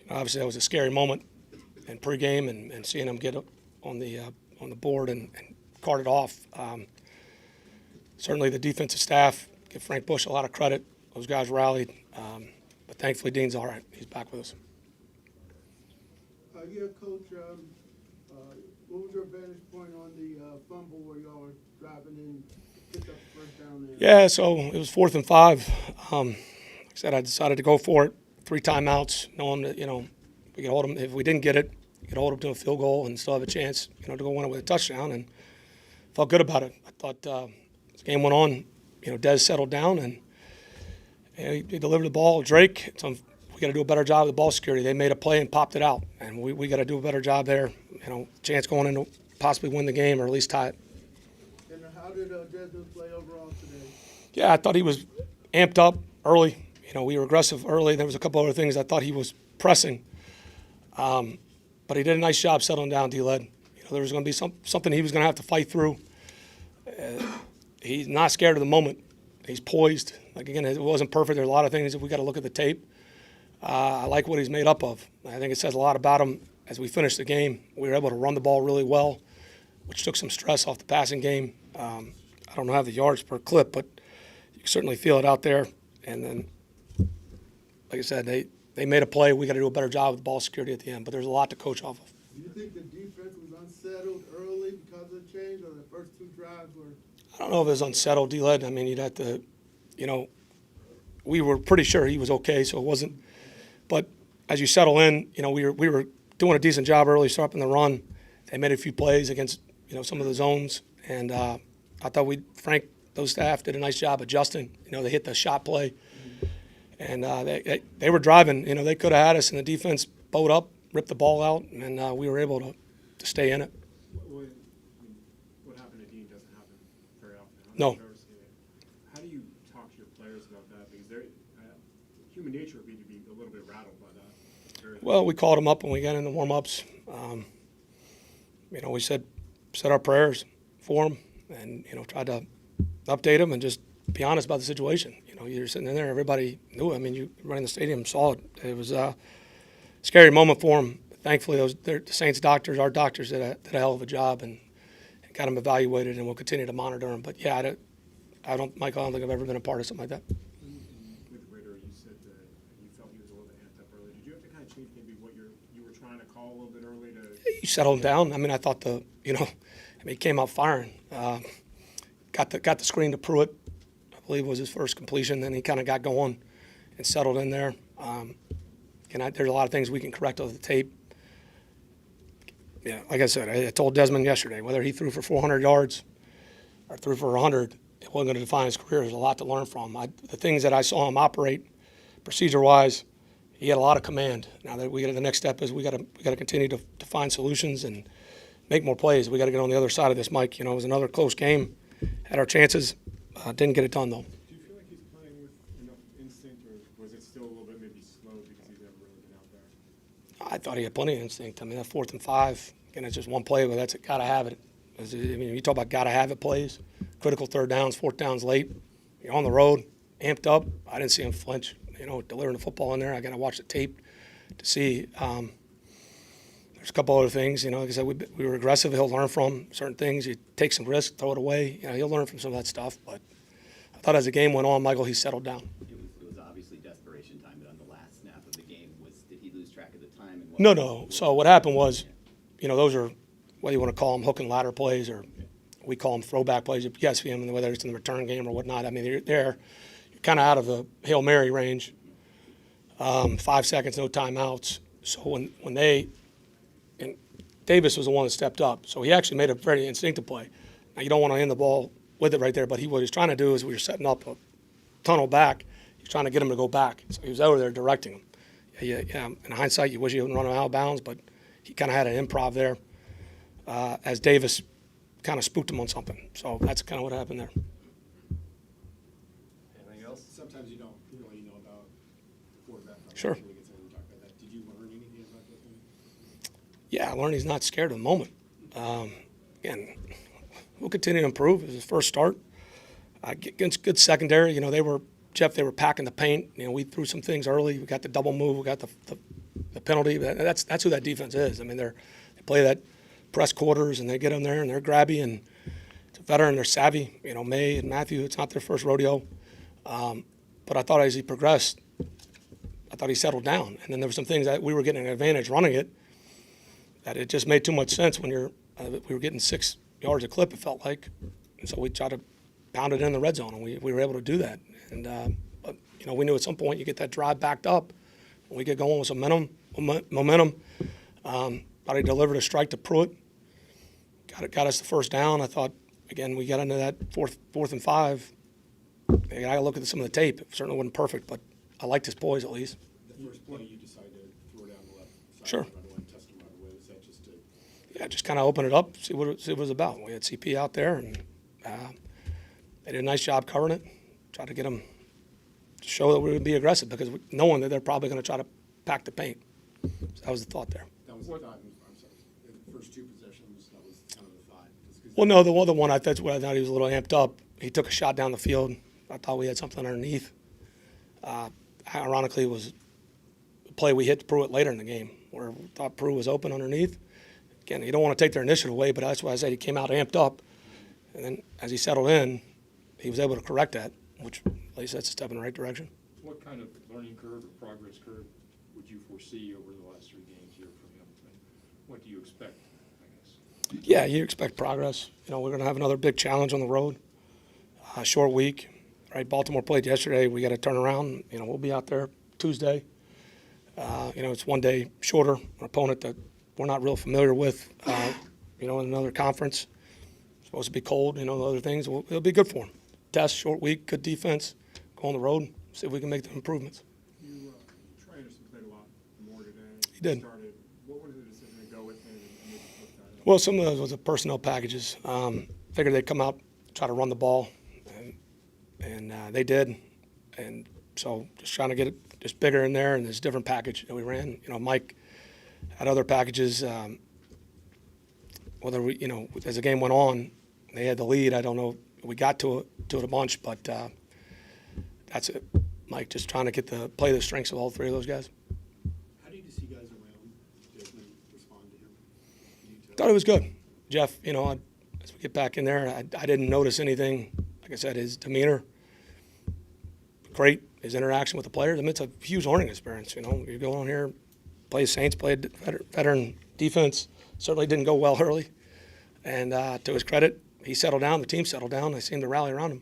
Obviously, that was a scary moment in pregame, and seeing him get on the board and cart it off. Certainly, the defensive staff give Frank Bush a lot of credit. Those guys rallied, but thankfully, Dean's all right. He's back with us. Yeah, Coach. What was your vantage point on the fumble where y'all were driving in, picked up the first down there? Yeah, so it was 4th and 5. Like I said, I decided to go for it. 3 timeouts, knowing that we could hold them. If we didn't get it, we could hold them to a field goal and still have a chance, to go win it with a touchdown. And felt good about it. I thought as the game went on, Des settled down and he delivered the ball. Drake, we got to do a better job of the ball security. They made a play and popped it out, and we got to do a better job there. Chance going in to possibly win the game or at least tie it. And how did Desmond play overall today? Yeah, I thought he was amped up early. We were aggressive early. There was a couple other things I thought he was pressing, but he did a nice job settling down D-Led. There was going to be something he was going to have to fight through. He's not scared of the moment. He's poised. Again, it wasn't perfect. There are a lot of things that we got to look at the tape. I like what he's made up of. I think it says a lot about him. As we finished the game, we were able to run the ball really well, which took some stress off the passing game. I don't have the yards per clip, but you can certainly feel it out there. And then, like I said, they made a play. We got to do a better job with the ball security at the end, but there's a lot to coach off of. Do you think the defense was unsettled early because of the change, or the first 2 drives were? I don't know if it was unsettled, D-Led. I mean, you'd have to, we were pretty sure he was okay, so it wasn't. But as you settle in, we were doing a decent job early, stopping the run. They made a few plays against, some of the zones, and I thought Frank, those staff did a nice job adjusting. They hit the shot play, and they were driving. They could have had us, and the defense bowed up, ripped the ball out, and we were able to stay in it. What happened to Dean doesn't happen very often. No. How do you talk to your players about that? Because human nature would be to be a little bit rattled by that. Well, we called him up when we got in the warm-ups. We said our prayers for him and, tried to update him and just be honest about the situation. You're sitting in there, everybody knew it. I mean, you running the stadium saw it. It was a scary moment for him. Thankfully, the Saints doctors, our doctors, did a hell of a job and got him evaluated, and we'll continue to monitor him. But, yeah, Michael, I don't think I've ever been a part of something like that. With Ridder, you said that you felt he was a little bit amped up early. Did you have to kind of change maybe what you were trying to call a little bit early to? You settled him down. I mean, I thought he came out firing. Got the screen to Pruitt, I believe was his first completion. Then he kind of got going and settled in there. There's a lot of things we can correct off the tape. Yeah, like I said, I told Desmond yesterday, whether he threw for 400 yards or threw for 100, it wasn't going to define his career. There's a lot to learn from. The things that I saw him operate, procedure-wise, he had a lot of command. Now that the next step is we got to continue to find solutions and make more plays. We got to get on the other side of this, Mike. It was another close game. Had our chances, didn't get it done though. Do you feel like he's playing with enough instinct, or was it still a little bit maybe slow because he's never really been out there? I thought he had plenty of instinct. I mean, that 4th and 5, again, it's just one play, but that's got to have it. I mean, you talk about got to have it plays, critical 3rd downs, 4th downs late. You're on the road, amped up. I didn't see him flinch. Delivering the football in there. I got to watch the tape to see. There's a couple other things. Like I said, we were aggressive. He'll learn from certain things. You take some risk, throw it away. He'll learn from some of that stuff. But I thought as the game went on, Michael, he settled down. It was obviously desperation time, but on the last snap of the game, did he lose track of the time? And No. So what happened was, those are, whether you want to call them hook and ladder plays or we call them throwback plays. Yes, whether it's in the return game or whatnot. I mean, you're kind of out of the Hail Mary range. 5 seconds, no timeouts. So when and Davis was the one that stepped up. So he actually made a very instinctive play. Now, you don't want to end the ball with it right there, but what he was trying to do is we were setting up a tunnel back. He was trying to get him to go back. So he was over there directing him. Yeah, in hindsight, you wish he wouldn't run him out of bounds, but he kind of had an improv there as Davis kind of spooked him on something. So that's kind of what happened there. Anything else? Sometimes you don't really know about the quarterback. Sure. When we get to talk about that. Did you learn anything about this game? Yeah, I learned he's not scared of the moment. Again, we'll continue to improve. It was his first start. Against good secondary. They were packing the paint. We threw some things early. We got the double move. We got the the penalty. That's who that defense is. I mean, they play that press quarters, and they get them there, and they're grabby, and it's a veteran. They're savvy. You know, May and Matthew, it's not their first rodeo. But I thought as he progressed, I thought he settled down. And then there were some things that we were getting an advantage running it, that it just made too much sense when we were getting 6 yards a clip, it felt like. And so we tried to pound it in the red zone, and we were able to do that. And but you know, we knew at some point you get that drive backed up, and we get going with some momentum. Thought he delivered a strike to Pruitt, got us the first down. I thought again we got into that fourth and 5. I got to look at some of the tape. It certainly wasn't perfect, but I liked his poise at least. The first play you decided to throw down the left side. Sure. Right away, test him right away. Was that just to? Yeah, just kind of open it up, see what it was about. We had CP out there, and they did a nice job covering it. Tried to get them to show that we would be aggressive because knowing that they're probably going to try to pack the paint. So that was the thought there. That was the thought. I'm sorry. The first 2 possessions, that was kind of the thought. Well, no, the other one, that's what I thought he was a little amped up. He took a shot down the field. I thought we had something underneath. Ironically, it was a play we hit Pruitt later in the game where we thought Pruitt was open underneath. Again, you don't want to take their initiative away, but that's why I said he came out amped up. And then as he settled in, he was able to correct that, which at least that's a step in the right direction. What kind of learning curve or progress curve would you foresee over the last 3 games here from him? And what do you expect, I guess? Yeah, you expect progress. You know, we're going to have another big challenge on the road. Short week, right? Baltimore played yesterday. We got to turn around. You know, we'll be out there Tuesday. You know, it's one day shorter, an opponent that we're not real familiar with. You know, in another conference, supposed to be cold. You know, other things. It'll be good for them. Test, short week, good defense. Go on the road, see if we can make the improvements. Troy Anderson played a lot more today. He did. What was the decision to go with him and maybe flip that up? Well, some of those was the personnel packages. Figured they'd come out, try to run the ball, and they did. And so just trying to get it just bigger in there, and there's a different package that we ran. You know, Mike had other packages. Whether we, you know, as the game went on, they had the lead. I don't know. We got to it a bunch, but that's it. Mike just trying to play the strengths of all 3 of those guys. How do you see guys around Desmond respond to him? Thought it was good. Jeff, you know, as we get back in there, I didn't notice anything. Like I said, his demeanor, great. His interaction with the players. I mean, it's a huge learning experience. You know, you're going on here, play Saints, play veteran defense. Certainly didn't go well early. And to his credit, he settled down. The team settled down. They seemed to rally around him.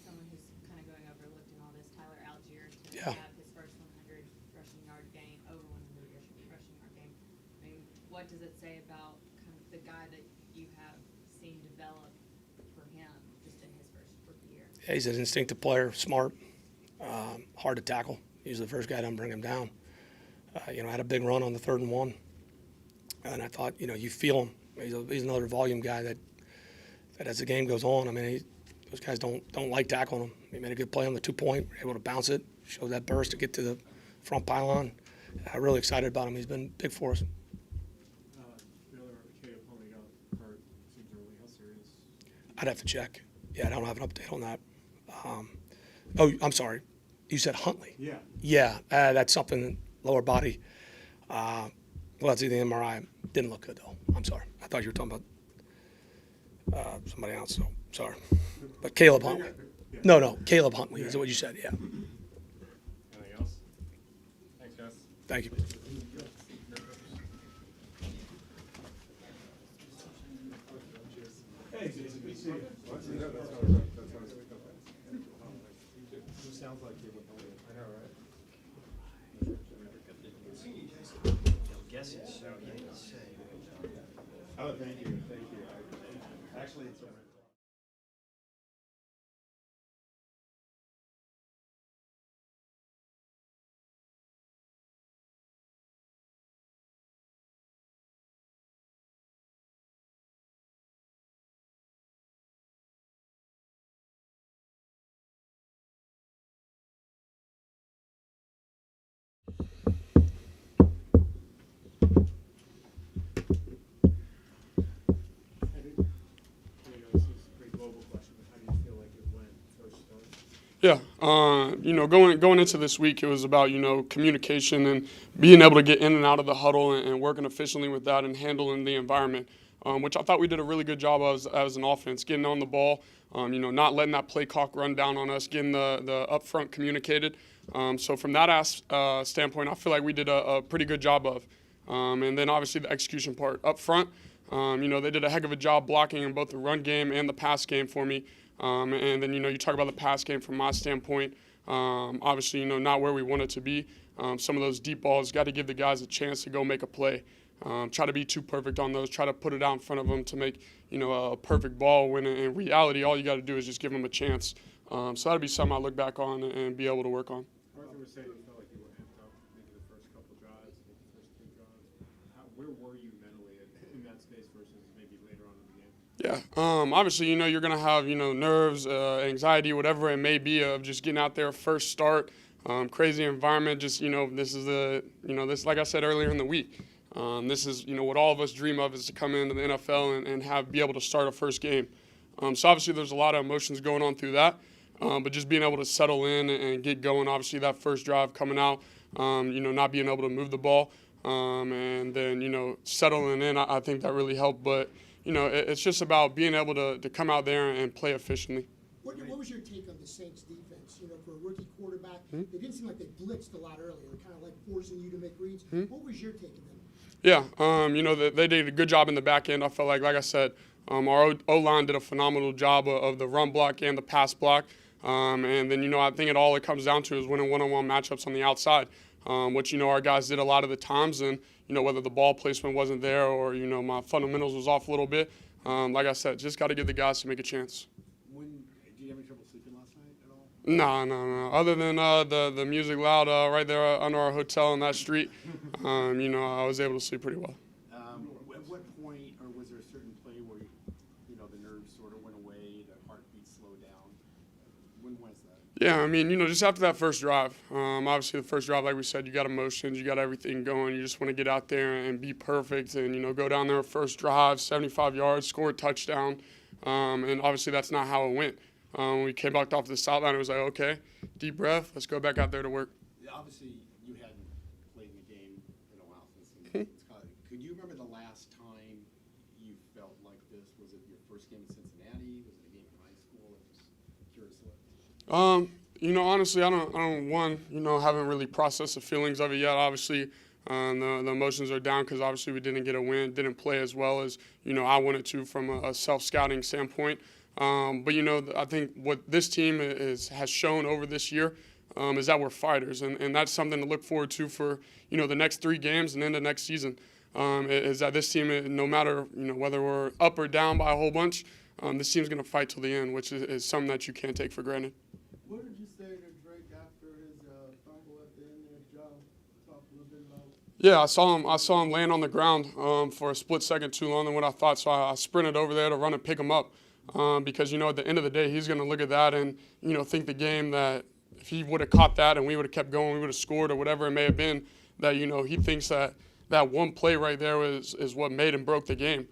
Someone who's kind of going overlooked in all this, Tyler Algier, to Yeah. have his first 100 rushing yard game, over 100 rushing yard game. I mean, what does it say about kind of the guy that you have seen develop for him just in his first rookie year? Yeah, he's an instinctive player, smart, hard to tackle. He's the first guy to bring him down. You know, had a big run on the 3rd and 1. And I thought, you know, you feel him. He's another volume guy that as the game goes on, I mean, those guys don't like tackling him. He made a good play on the 2-point, able to bounce it, show that burst to get to the front pylon. I'm really excited about him. He's been big for us. The other Caleb only got hurt. Seems early. How serious? I'd have to check. Yeah, I don't have an update on that. Oh, I'm sorry. You said Huntley. Yeah. Yeah, that's something, lower body. Well, let's see the MRI. Didn't look good, though. I'm sorry. I thought you were talking about somebody else, so sorry. But Caleb Huntley. No, Caleb Huntley is what you said, yeah. Anything else? Thanks, guys. Thank you. Sounds like you would. I know, right? Guessing so, you didn't say. Oh, thank you. Actually, it's. Hey, guys. Going into this week, it was about, communication and being able to get in and out of the huddle and working efficiently with that and handling the environment, which I thought we did a really good job as an offense, getting on the ball, not letting that play clock run down on us, getting the up front communicated. So from that standpoint, I feel like we did a pretty good job of. And then obviously the execution part up front, they did a heck of a job blocking in both the run game and the pass game for me. And then, you talk about the pass game from my standpoint. Obviously, not where we want it to be. Some of those deep balls, got to give the guys a chance to go make a play. Try to be too perfect on those. Try to put it out in front of them to make, a perfect ball when in reality, all you got to do is just give them a chance. So that'll be something I look back on and be able to work on. Arthur was saying you felt like you were amped up, maybe the first couple drives, maybe the first 2 drives. Where were you mentally in that space versus maybe later on in the game? Yeah, obviously, you're going to have, nerves, anxiety, whatever it may be of just getting out there, first start, crazy environment. Just, this is this, like I said earlier in the week, this is, what all of us dream of is to come into the NFL and be able to start a first game. So obviously there's a lot of emotions going on through that, but just being able to settle in and get going, obviously that first drive coming out, not being able to move the ball, and then, settling in, I think that really helped. But, it's just about being able to come out there and play efficiently. What was your take on the Saints defense? For a rookie quarterback, they didn't seem like they blitzed a lot earlier. They're kind of like forcing you to make reads. What was your take of them? Yeah, they did a good job in the back end. I felt like I said, our O-line did a phenomenal job of the run block and the pass block. And then, I think it comes down to is winning one-on-one matchups on the outside, which, our guys did a lot of the times. And, whether the ball placement wasn't there or, my fundamentals was off a little bit. Like I said, just got to give the guys to make a chance. Did you have any trouble sleeping last night at all? No. Other than the music loud right there under our hotel on that street, I was able to sleep pretty well. At what point, or was there a certain play where, the nerves sort of went away, the heartbeat slowed down? When was that? Yeah, just after that first drive. Obviously, the first drive, like we said, you got emotions, you got everything going. You just want to get out there and be perfect and, go down there first drive, 75 yards, score a touchdown. And obviously, that's not how it went. When we came back off the sideline, it was like, okay, deep breath, let's go back out there to work. Obviously, you hadn't played in the game in a while since could you remember the last time you felt like this? Was it your first game in Cincinnati? Was it a game in high school? I'm just curious what. Honestly, I don't haven't really processed the feelings of it yet. Obviously, the emotions are down because obviously we didn't get a win, didn't play as well as, I wanted to from a self-scouting standpoint. But, I think what this team has shown over this year is that we're fighters, and that's something to look forward to for, the next 3 games and into next season, is that this team, no matter, whether we're up or down by a whole bunch, this team's going to fight till the end, which is something that you can't take for granted. What did you say to Drake after his fumble at the end there, Joe? Talk a little bit about. Yeah, I saw him land on the ground for a split second too long than what I thought, so I sprinted over there to run and pick him up. Because, at the end of the day, he's going to look at that and, think the game that if he would have caught that and we would have kept going, we would have scored or whatever it may have been, that, he thinks that one play right there is what made and broke the game,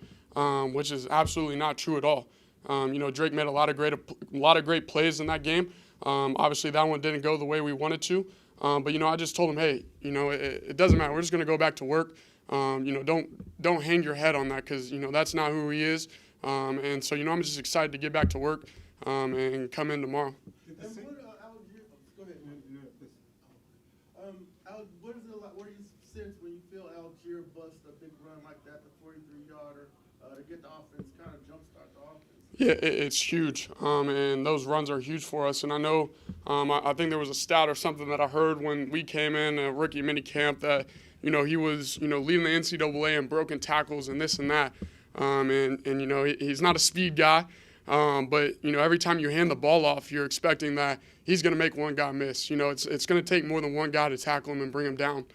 which is absolutely not true at all. Drake made a lot of great plays in that game. Obviously, that one didn't go the way we wanted to. But, I just told him, hey, it doesn't matter. We're just going to go back to work. Don't hang your head on that because, that's not who he is. And so, I'm just excited to get back to work and come in tomorrow. And what, go ahead, man. What is it like? What do you sense when you feel Algier bust a big run like that, the 43-yarder, to get the offense kind of jumpstart the offense? Yeah, it's huge, and those runs are huge for us. And I know, I think there was a stat or something that I heard when we came in a rookie mini camp that, he was, leading the NCAA in broken tackles and this and that. And he's not a speed guy, but, every time you hand the ball off, you're expecting that he's going to make one guy miss. It's going to take more than one guy to tackle him and bring him down.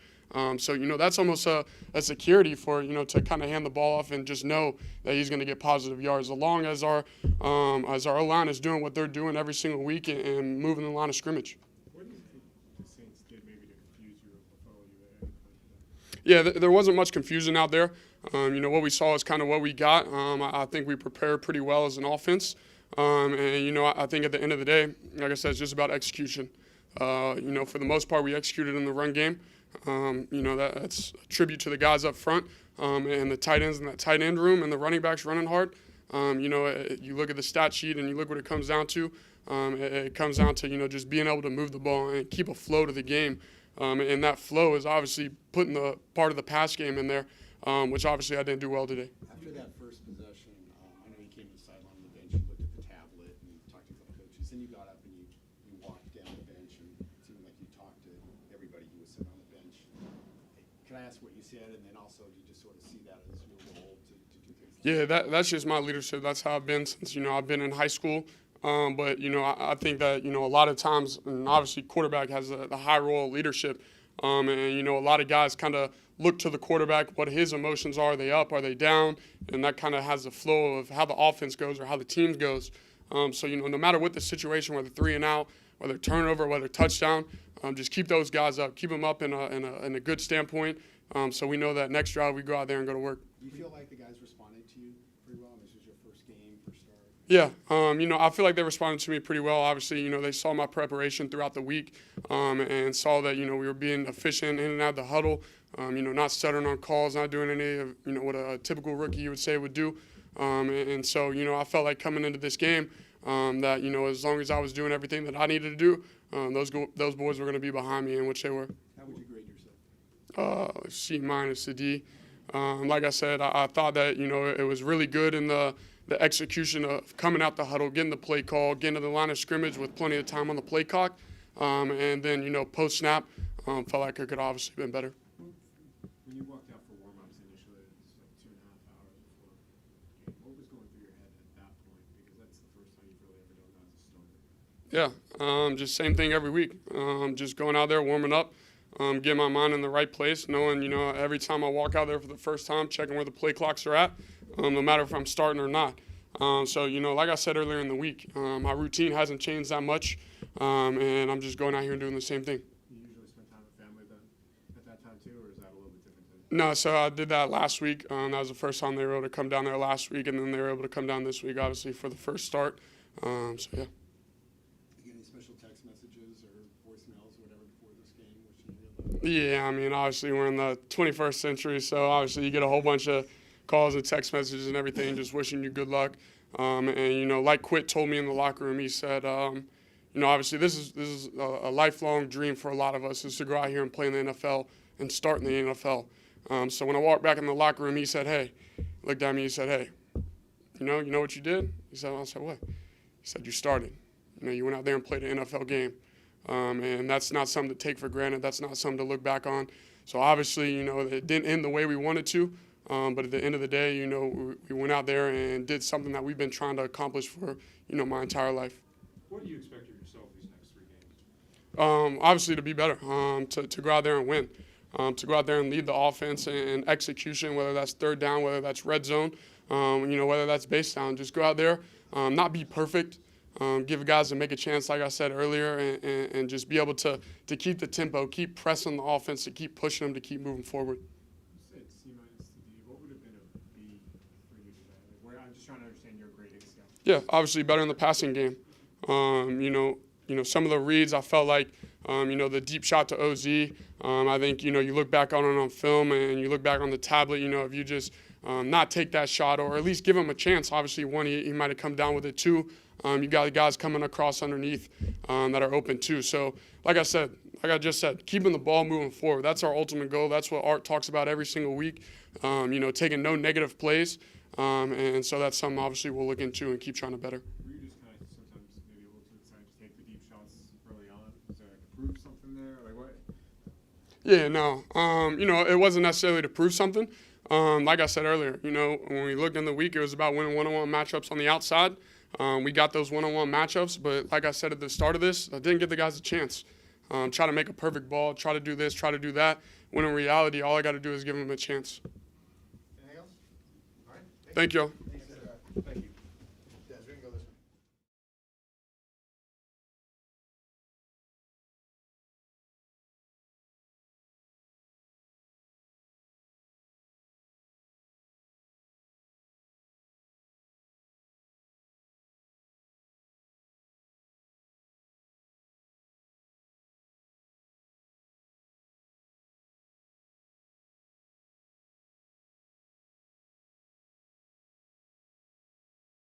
So, that's almost a security for, to kind of hand the ball off and just know that he's going to get positive yards. As long as our O-line is doing what they're doing every single week and moving the line of scrimmage. What do you think the Saints did maybe to confuse you or follow you at? Yeah, there wasn't much confusion out there. What we saw is kind of what we got. I think we prepared pretty well as an offense. And, you know, I think at the end of the day, like I said, it's just about execution. You know, for the most part, we executed in the run game. You know, that's a tribute to the guys up front and the tight ends in that tight end room and the running backs running hard. You know, you look at the stat sheet and you look what it comes down to. It comes down to, you know, just being able to move the ball and keep a flow to the game. And that flow is obviously putting the part of the pass game in there, which obviously I didn't do well today. After that first possession, I know you came to the sideline on the bench, you looked at the tablet and you talked to a couple coaches, then you got up and you walked down the bench and it seemed like you talked to everybody who was sitting on the bench. Can I ask what you said, and then also do you just sort of see that as your role to do things like Yeah, that's just my leadership. That's how I've been since, you know, I've been in high school. But, you know, I think that, you know, a lot of times, and obviously quarterback has the high role of leadership. And, you know, a lot of guys kind of look to the quarterback, what his emotions are. Are they up? Are they down? And that kind of has the flow of how the offense goes or how the team goes. So, you know, no matter what the situation, whether 3 and out, whether turnover, whether touchdown, just keep those guys up. Keep them up in a good standpoint. So we know that next drive we go out there and go to work. Do you feel like the guys responded to you pretty well? This was your first game, first start? Yeah, you know, I feel like they responded to me pretty well. Obviously, you know, they saw my preparation throughout the week and saw that, you know, we were being efficient in and out of the huddle, you know, not stuttering on calls, not doing any of, you know, what a typical rookie you would say would do. And so, you know, I felt like coming into this game that, you know, as long as I was doing everything that I needed to do, those boys were going to be behind me, in which they were. How would you grade yourself? C minus to D. Like I said, I thought that, you know, it was really good in the execution of coming out the huddle, getting the play call, getting to the line of scrimmage with plenty of time on the play clock. And then, you know, post-snap, felt like it could obviously been better. When you walked out for warm-ups initially, it was like 2.5 hours before game. What was going through your head at that point? Because that's the first time you've really ever done that as a starter. Yeah, just same thing every week. Just going out there, warming up, getting my mind in the right place, knowing, you know, every time I walk out there for the first time, checking where the play clocks are at, no matter if I'm starting or not. So, you know, like I said earlier in the week, my routine hasn't changed that much, and I'm just going out here and doing the same thing. You usually spend time with family then at that time too, or is that a little bit different? No, so I did that last week. That was the first time they were able to come down there last week, and then they were able to come down this week, obviously, for the first start. So, yeah. You get any special text messages or voicemails or whatever before this game, wishing you good luck? Yeah, I mean, obviously we're in the 21st century, so obviously you get a whole bunch of calls and text messages and everything, just wishing you good luck. And you know, like Quit told me in the locker room, he said, you know, obviously this is a lifelong dream for a lot of us, is to go out here and play in the NFL and start in the NFL. So when I walked back in the locker room, he said, hey, looked at me, he said, hey, you know what you did? I said, what? He said, you started. You know, you went out there and played an NFL game. And that's not something to take for granted. That's not something to look back on. So obviously, you know, it didn't end the way we wanted to. But at the end of the day, you know, we went out there and did something that we've been trying to accomplish for, you know, my entire life. What do you expect of yourself these next 3 games? Obviously to be better, to go out there and win, to go out there and lead the offense and execution, whether that's third down, whether that's red zone, you know, whether that's base down. Just go out there, not be perfect, give guys to make a chance, like I said earlier, and just be able to keep the tempo, keep pressing the offense, to keep pushing them, to keep moving forward. You said C minus to D. What would have been a B for you today? Like, where, I'm just trying to understand your grading scale. Yeah, obviously better in the passing game. You know, some of the reads I felt like, you know, the deep shot to OZ. I think, you know, you look back on it on film and you look back on the tablet. You know, if you just not take that shot or at least give him a chance. Obviously, one, he might have come down with it. 2, you got guys coming across underneath that are open too. So, like I just said, keeping the ball moving forward. That's our ultimate goal. That's what Art talks about every single week. You know, taking no negative plays. And so that's something obviously we'll look into and keep trying to better. Were you just kind of sometimes maybe a little too excited to take the deep shots early on? Is there like to prove something there? Like what? Yeah, no. You know, it wasn't necessarily to prove something. Like I said earlier, you know, when we looked in the week, it was about winning one-on-one matchups on the outside. We got those one-on-one matchups, but like I said at the start of this, I didn't give the guys a chance. Try to make a perfect ball, try to do this, try to do that, when in reality, all I got to do is give them a chance. Anything else? All right. Thank you. Thank you.